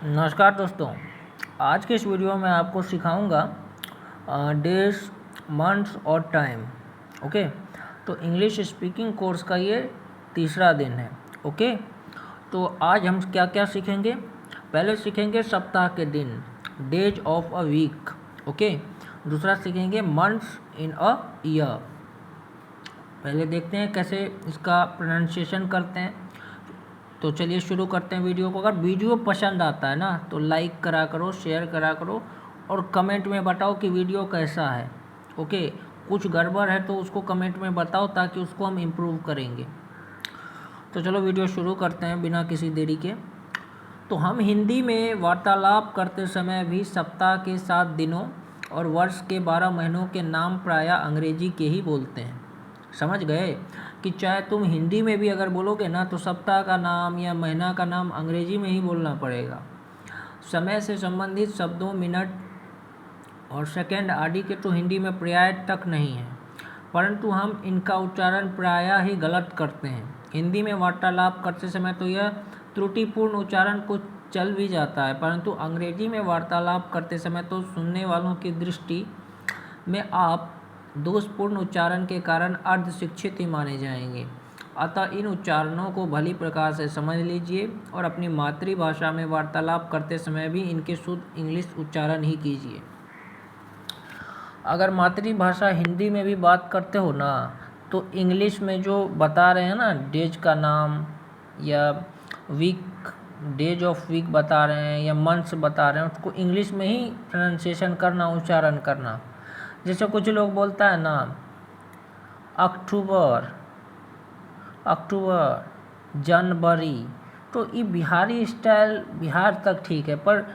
नमस्कार दोस्तों। आज के इस वीडियो में आपको सिखाऊंगा डेज, मंथ्स और टाइम। ओके, तो इंग्लिश स्पीकिंग कोर्स का ये तीसरा दिन है। ओके, तो आज हम क्या क्या सीखेंगे। पहले सीखेंगे सप्ताह के दिन, days of a week. Okay, दूसरा सीखेंगे मंथ्स इन अ ईयर। पहले देखते हैं कैसे इसका प्रोनाउंसिएशन करते हैं। तो चलिए शुरू करते हैं वीडियो को। अगर वीडियो पसंद आता है ना तो लाइक करा करो, शेयर करा करो और कमेंट में बताओ कि वीडियो कैसा है। ओके, कुछ गड़बड़ है तो उसको कमेंट में बताओ ताकि उसको हम इम्प्रूव करेंगे। तो चलो वीडियो शुरू करते हैं बिना किसी देरी के। तो हम हिंदी में वार्तालाप करते समय भी सप्ताह के 7 दिनों और वर्ष के 12 महीनों के नाम प्रायः अंग्रेजी के ही बोलते हैं। समझ गए कि चाहे तुम हिंदी में भी अगर बोलोगे ना तो सप्ताह का नाम या महीना का नाम अंग्रेजी में ही बोलना पड़ेगा। समय से संबंधित शब्दों, मिनट और सेकंड आदि के तो हिंदी में पर्याय तक नहीं है, परंतु हम इनका उच्चारण प्रायः ही गलत करते हैं। हिंदी में वार्तालाप करते समय तो यह त्रुटिपूर्ण उच्चारण कुछ चल भी जाता है, परंतु अंग्रेजी में वार्तालाप करते समय तो सुनने वालों की दृष्टि में आप दोषपूर्ण उच्चारण के कारण अर्ध शिक्षित ही माने जाएंगे। अतः इन उच्चारणों को भली प्रकार से समझ लीजिए और अपनी मातृभाषा में वार्तालाप करते समय भी इनके शुद्ध इंग्लिश उच्चारण ही कीजिए। अगर मातृभाषा हिंदी में भी बात करते हो ना तो इंग्लिश में जो बता रहे हैं ना, डेज का नाम या वीक, डेज ऑफ वीक बता रहे हैं या मंथ्स बता रहे हैं, उसको इंग्लिश में ही प्रोनाउंसिएशन करना, उच्चारण करना। जैसे कुछ लोग बोलता है ना अक्टूबर, जनवरी, तो ये बिहारी स्टाइल बिहार तक ठीक है, पर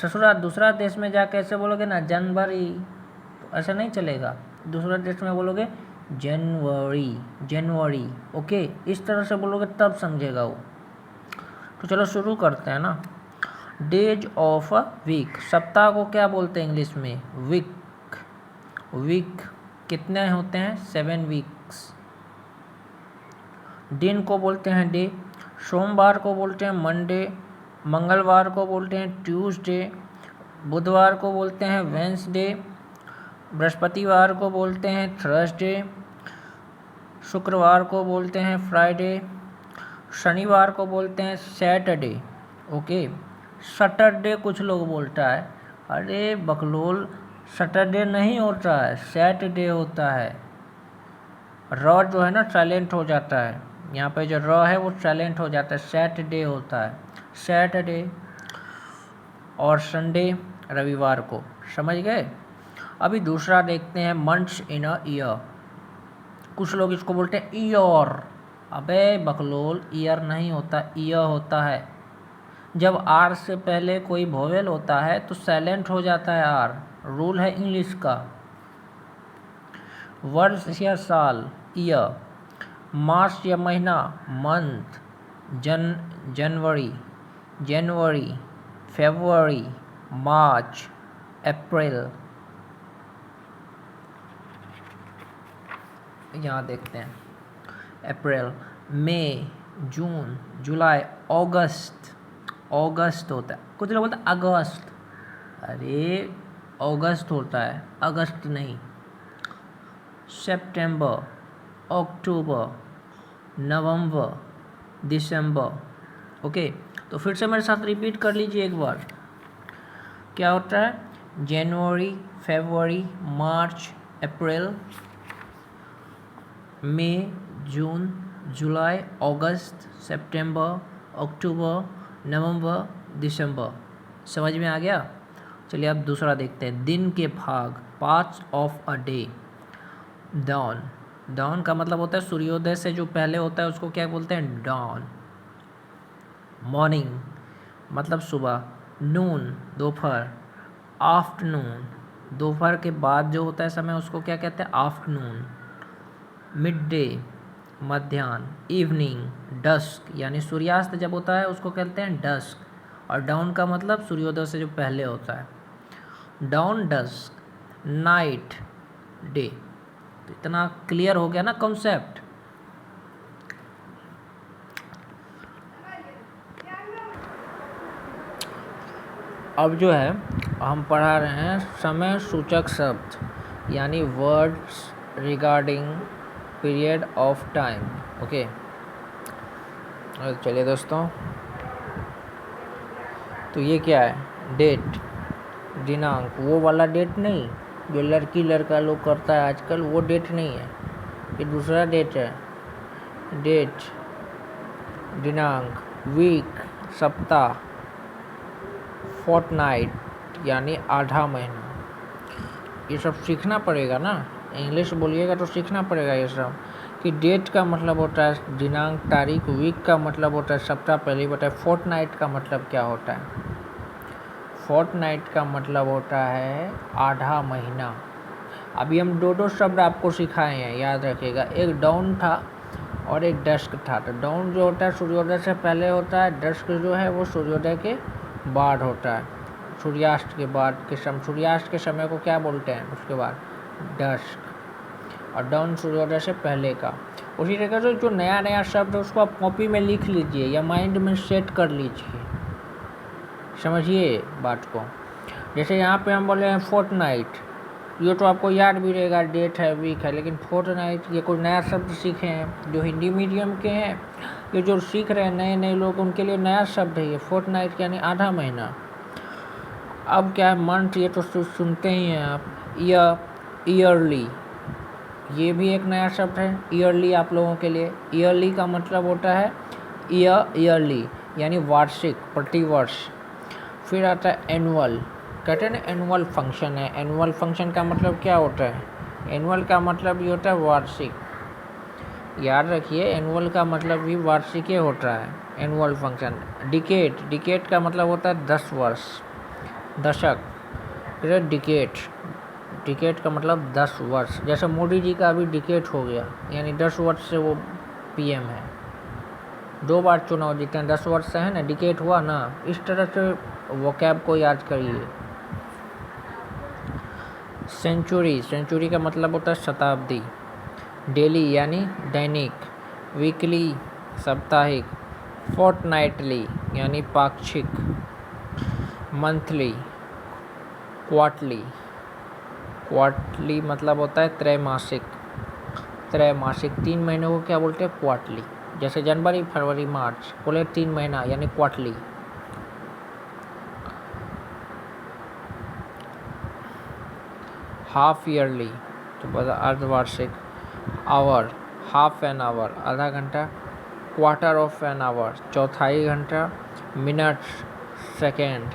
ससुराल दूसरा देश में जाके ऐसे बोलोगे ना जनवरी, तो ऐसा नहीं चलेगा। दूसरा देश में बोलोगे जनवरी। ओके, इस तरह से बोलोगे तब समझेगा वो। तो चलो शुरू करते हैं ना। डेज ऑफ अ वीक, सप्ताह को क्या बोलते हैं इंग्लिश में? वीक कितने होते हैं? 7 वीक्स। दिन को बोलते हैं डे। सोमवार को बोलते हैं मंडे, मंगलवार को बोलते हैं ट्यूसडे, बुधवार को बोलते हैं वेंसडे, बृहस्पतिवार को बोलते हैं थर्सडे, शुक्रवार को बोलते हैं फ्राइडे, शनिवार को बोलते हैं सैटरडे। ओके, सैटरडे कुछ लोग बोलता है, अरे बकलोल, सैटरडे नहीं होता है, सैटरडे होता है। र जो है ना साइलेंट हो जाता है, यहाँ पे जो र है वो साइलेंट हो जाता है, सैटरडे होता है, सैटरडे। और संडे रविवार को। समझ गए? अभी दूसरा देखते हैं, मंथ्स इन अ ईयर। कुछ लोग इसको बोलते हैं ईयर, अबे बकलोल, ईयर नहीं होता, ईयर होता है। जब आर से पहले कोई वोवेल होता है तो साइलेंट हो जाता है आर, रूल है इंग्लिश का। वर्ष या साल ईयर, मास या महीना मंथ, जनवरी, फरवरी, मार्च, अप्रैल। यहाँ देखते हैं अप्रैल, मई, जून, जुलाई, अगस्त होता है। कुछ लोग बोलते हैं अगस्त, अरे अगस्त होता है, अगस्त नहीं। सितंबर, अक्टूबर, नवंबर, दिसंबर। ओके, तो फिर से मेरे साथ रिपीट कर लीजिए एक बार। क्या होता है? जनवरी, फरवरी, मार्च, अप्रैल, मई, जून, जुलाई, अगस्त, सितंबर, अक्टूबर, नवंबर, दिसंबर। समझ में आ गया? चलिए अब दूसरा देखते हैं, दिन के भाग, parts of a day. Dawn का मतलब होता है सूर्योदय से जो पहले होता है उसको क्या बोलते हैं? डॉन। मॉर्निंग मतलब सुबह, नून दोपहर, आफ्टरनून दोपहर के बाद जो होता है समय उसको क्या कहते हैं? आफ्टरनून। मिड डे मध्याह्न, इवनिंग, डस्क यानी सूर्यास्त जब होता है उसको कहते हैं डस्क, और डाउन का मतलब सूर्योदय से जो पहले होता है। Dawn, dusk, night, day. तो इतना क्लियर हो गया ना कॉन्सेप्ट। अब जो है हम पढ़ा रहे हैं समय सूचक शब्द यानी words regarding period of time. Okay, चलिए दोस्तों, तो ये क्या है? डेट, दिनांक, वो वाला डेट नहीं जो लड़की लड़का लोग करता है आजकल, वो डेट नहीं है, ये दूसरा डेट है। डेट, दिनांक, वीक सप्ताह, फोर्टनाइट यानी आधा महीना। ये सब सीखना पड़ेगा ना, इंग्लिश बोलिएगा तो सीखना पड़ेगा ये सब, कि डेट का मतलब होता है दिनांक, तारीख, वीक का मतलब होता है सप्ताह, पहले बताए। फोर्टनाइट का मतलब क्या होता है? फोर्टनाइट का मतलब होता है आधा महीना। अभी हम दो शब्द आपको सिखाए हैं, याद रखिएगा। एक डाउन था और एक डस्क था। तो डाउन जो होता है सूर्योदय से पहले होता है, डस्क जो है वो सूर्योदय के बाद होता है, सूर्यास्त के बाद के समय। सूर्यास्त के समय को क्या बोलते हैं? उसके बाद डस्क। और डाउन सूर्योदय से पहले का। उसी तरह से जो नया नया शब्द है उसको आप कॉपी में लिख लीजिए या माइंड में सेट कर लीजिए, समझिए बात को। जैसे यहाँ पे हम बोले हैं फोर्टनाइट, ये तो आपको याद भी रहेगा, डेट है, वीक है। लेकिन फोर्टनाइट ये कोई नया शब्द सीखे हैं जो हिंदी मीडियम के हैं, ये जो सीख रहे हैं नए नए लोग, उनके लिए नया शब्द है ये फोर्टनाइट यानी आधा महीना। अब क्या है? मंथ, ये तो सुनते ही हैं आप। ईयरली, ये भी एक नया शब्द है ईयरली आप लोगों के लिए। ईयरली का मतलब होता है ईयरली यानी वार्षिक, प्रतिवर्ष। फिर आता है एनुअल, कहते हैं ना एनुअल फंक्शन है। एनुअल फंक्शन का मतलब क्या होता है? एनुअल का मतलब ये होता है वार्षिक, याद रखिए, एनुअल का मतलब भी वार्षिक ही होता है, एनुअल फंक्शन। डिकेट, डिकेट का मतलब होता है 10 वर्ष, दशक। फिर डिकेट, डिकेट का मतलब 10 वर्ष। जैसे मोदी जी का अभी डिकेट हो गया, यानी 10 वर्ष से वो पीएम है, 2 बार चुनाव जीते हैं, 10 वर्ष से है ना, डिकेट हुआ ना। इस तरह से वोकैब को याद करिए। सेंचुरी, सेंचुरी का मतलब होता है शताब्दी। डेली यानी दैनिक, वीकली साप्ताहिक, फोर्टनाइटली यानी पाक्षिक, मंथली, क्वार्टरली, क्वार्टरली मतलब होता है त्रैमासिक, त्रैमासिक। 3 महीनों को क्या बोलते हैं? क्वार्टरली। जैसे जनवरी, फरवरी, मार्च, बोले 3 महीना यानी क्वार्टरली। हाफ ईयरली तो बता अर्धवार्षिक। आवर, हाफ एन आवर आधा घंटा, क्वार्टर ऑफ एन आवर चौथाई घंटा, मिनट, सेकेंड,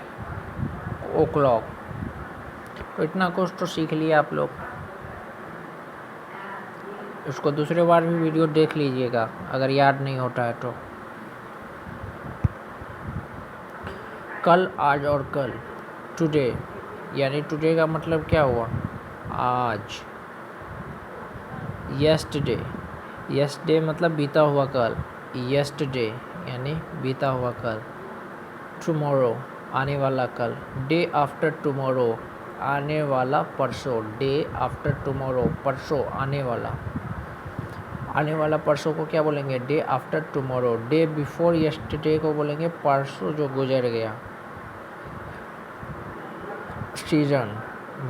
ओ क्लॉक। तो इतना कुछ तो सीख लिया आप लोग। इसको दूसरे बार भी वीडियो देख लीजिएगा अगर याद नहीं होता है तो। कल, आज और कल, टुडे यानी टुडे का मतलब क्या हुआ? आज। यस्टरडे, यस्टरडे मतलब बीता हुआ कल, यस्टरडे यानी बीता हुआ कल। टुमारो, आने वाला कल। डे आफ्टर टुमारो, आने वाला परसों। डे आफ्टर टुमारो, परसों आने वाला। आने वाला परसों को क्या बोलेंगे? Day after tomorrow. Day before yesterday को बोलेंगे परसों जो गुजर गया। सीजन,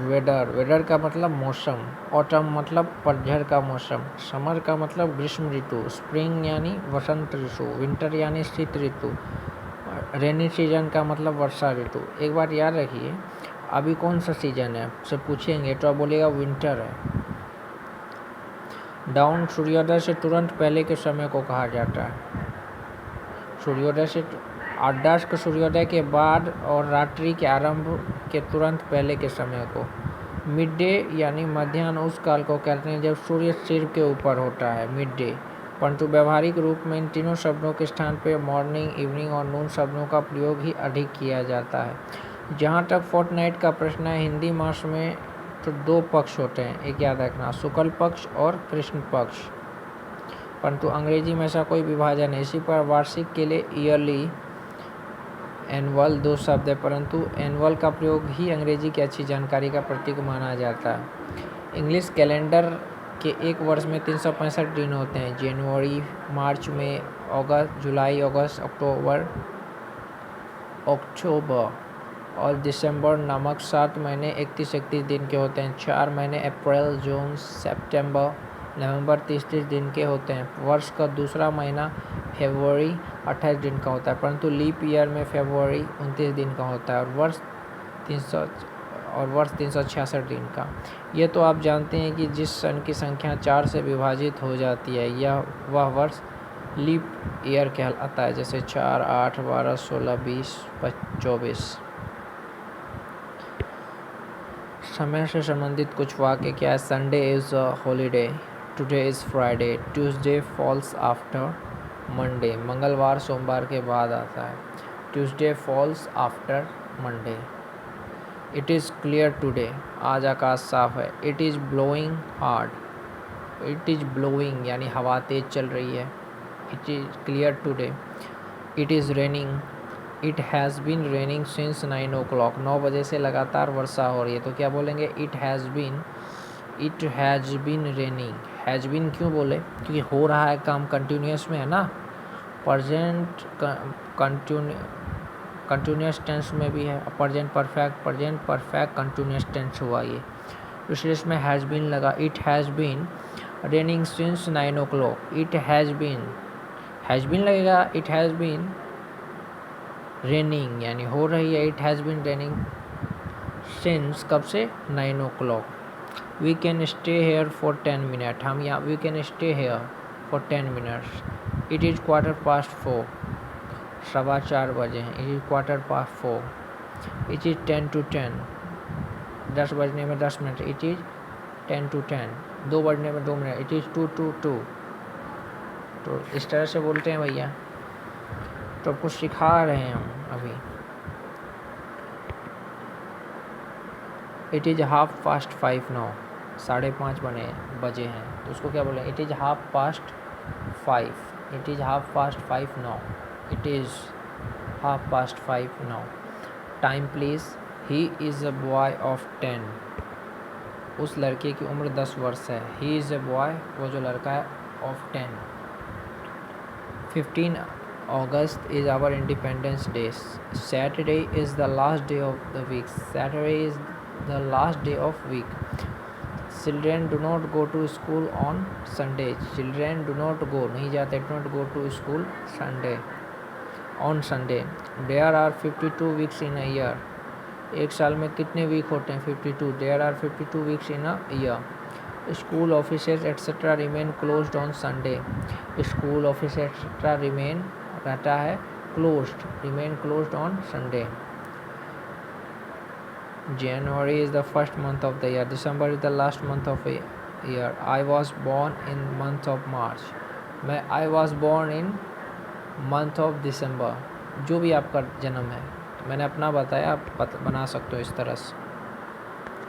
वेदर, वेदर का मतलब मौसम। ऑटम मतलब पतझड़ का मौसम। समर का मतलब ग्रीष्म ऋतु। स्प्रिंग यानी वसंत ऋतु। विंटर यानी शीत ऋतु। रेनी सीजन का मतलब वर्षा ऋतु। एक बात याद रखिए, अभी कौन सा सीजन है से पूछेंगे तो आप बोलेगा विंटर है। डाउन, सूर्योदय से तुरंत पहले के समय को कहा जाता है। सूर्योदय से डस्क, सूर्योदय के बाद और रात्रि के आरंभ के तुरंत पहले के समय को। मिड डे यानी मध्याह्न उस काल को कहते हैं जब सूर्य सिर के ऊपर होता है, मिड डे। परंतु व्यवहारिक रूप में इन तीनों शब्दों के स्थान पर मॉर्निंग, इवनिंग और नून शब्दों का प्रयोग ही अधिक किया जाता है। जहाँ तक फोर्टनाइट का प्रश्न है, हिंदी मास में तो 2 पक्ष होते हैं, एक याद रखना, शुक्ल पक्ष और कृष्ण पक्ष। परंतु अंग्रेजी में ऐसा कोई विभाजन नहीं। इसी पर वार्षिक के लिए ईयरली, एनुअल 2 शब्द है, परंतु एनुअल का प्रयोग ही अंग्रेजी की अच्छी जानकारी का प्रतीक माना जाता है। इंग्लिश कैलेंडर के एक वर्ष में 365 दिन होते हैं। जनवरी, मार्च, मई, अगस्त, जुलाई, अगस्त, अक्टूबर, और दिसंबर नामक 7 महीने 31 दिन के होते हैं। 4 महीने अप्रैल, जून, सितंबर, नवंबर 30 दिन के होते हैं। वर्ष का दूसरा महीना फरवरी 28 दिन का होता है, परंतु लीप ईयर में फरवरी 29 दिन का होता है और वर्ष 366 दिन का। ये तो आप जानते हैं कि जिस सन की संख्या 4 से विभाजित हो जाती है वह वर्ष लीप ईयर कहलाता है, जैसे 4, 8, 12, 16, 20, 24। समय से संबंधित कुछ वाक्य क्या है? Sunday is a holiday, today is Friday, Tuesday falls after Monday, मंगलवार सोमवार के बाद आता है। Tuesday falls after Monday. It is clear today, आज आकाश साफ है। It is blowing hard, it is blowing यानी हवा तेज चल रही है। It is clear today. It is raining, it has been raining since 9 o'clock, 9 बजे से लगातार वर्षा हो रही है। तो क्या बोलेंगे? It has been raining. Has been क्यों बोले? क्योंकि हो रहा है काम, कंटिन्यूस में है ना, प्रेजेंट कंटिन्यूस टेंस में भी है। प्रेजेंट परफेक्ट कंटिन्यूस टेंस हुआ ये, इसलिए इसमें हैज़ बीन लगा। It has been raining since 9 o'clock। It has been लगेगा। इट हैज़ बीन रेनिंग यानी हो रही है। It has been raining since कब से? 9 o'clock। We can stay here for 10 minute, हम यहाँ we can stay here for 10 minutes. It is 4:15, 4:15 बजे हैं। It is 4:15। It is 10 to 10, 10 बजने में 10 मिनट। इट इज़ 10 to 10, 2 बजने में 2 मिनट। It is 2 to 2। तो इस तरह से बोलते हैं भैया। तो कुछ सिखा रहे हैं हम अभी। इट इज़ 5:30 नाउ, 5:30 बजे हैं। तो उसको क्या बोलें? It is 5:30। It is 5:30 now. It is 5:30 now. Time please. He is a boy of 10, उस लड़के की उम्र 10 वर्ष है। ही इज़ अ बॉय, वो जो लड़का है, of 10। 15 August is our Independence Day. Saturday is the last day of the week. Saturday is the last day of week. Children do not go to school on Sunday. Children do not go, नहीं जाते, do not go to school Sunday, on Sunday. There are 52 weeks in a year. एक साल में कितने week होते हैं? 52. There are 52 weeks in a year. School offices etc. remain closed on Sunday. School offices etc. remain रहता है closed, remain closed on Sunday. January is the first month of the year. December is the last month of a year. I was born in month of March. I was born in month of December. जो भी आपका जन्म है, मैंने अपना बताया, आप बना सकते हो इस तरह से।